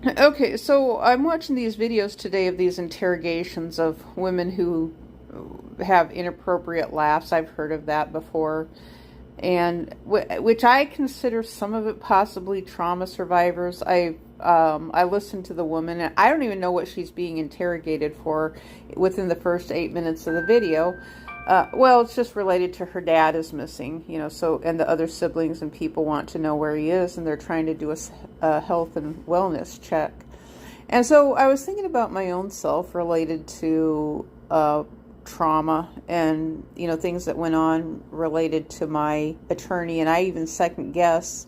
Okay, so I'm watching these videos today of these interrogations of women who have inappropriate laughs. I've heard of that before. And which I consider some of it possibly trauma survivors. I listened to the woman, and I don't even know what she's being interrogated for within the first 8 minutes of the video. Well, it's just related to her dad is missing, so, and the other siblings and people want to know where he is, and they're trying to do a health and wellness check. And so I was thinking about my own self related to trauma and, things that went on related to my attorney, and I even second guess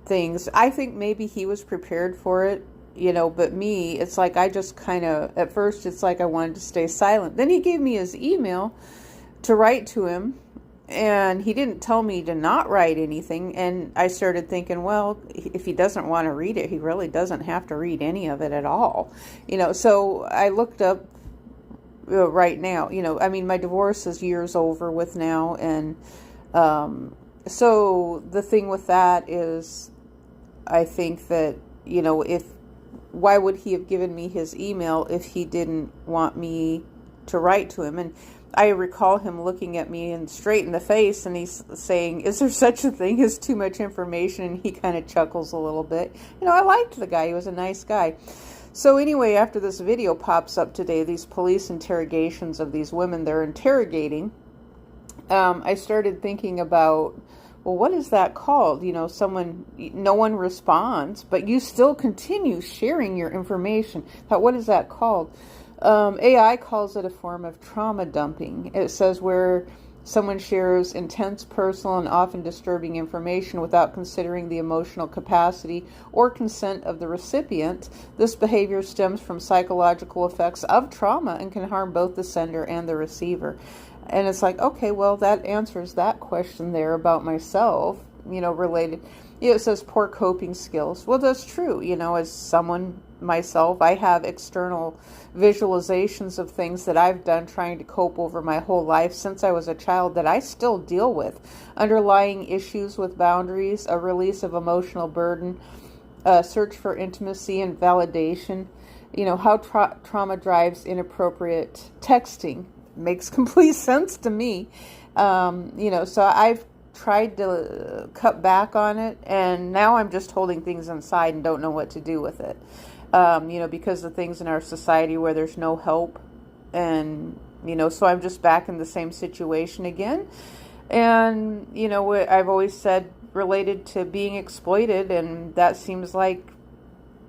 things. I think maybe he was prepared for it, but me, it's like I just kind of, at first, it's like I wanted to stay silent. Then he gave me his email to write to him, and he didn't tell me to not write anything. And I started thinking, well, if he doesn't want to read it, he really doesn't have to read any of it at all. So I looked up right now, I mean, my divorce is years over with now. And so the thing with that is, I think that, why would he have given me his email if he didn't want me to write to him? And I recall him looking at me and straight in the face, and he's saying, is there such a thing as too much information? And he kind of chuckles a little bit. I liked the guy. He was a nice guy. So anyway, after this video pops up today, these police interrogations of these women they're interrogating, I started thinking about, well, what is that called? No one responds, but you still continue sharing your information. What is that called? AI calls it a form of trauma dumping. It says where someone shares intense, personal, and often disturbing information without considering the emotional capacity or consent of the recipient. This behavior stems from psychological effects of trauma and can harm both the sender and the receiver. And it's like, okay, well, that answers that question there about myself, related. It says poor coping skills. Well, that's true. As someone, myself, I have external visualizations of things that I've done trying to cope over my whole life since I was a child that I still deal with. Underlying issues with boundaries, a release of emotional burden, a search for intimacy and validation. How trauma drives inappropriate texting makes complete sense to me. So I've tried to cut back on it, and now I'm just holding things inside and don't know what to do with it. Because of things in our society where there's no help, and so I'm just back in the same situation again. And I've always said related to being exploited, and that seems like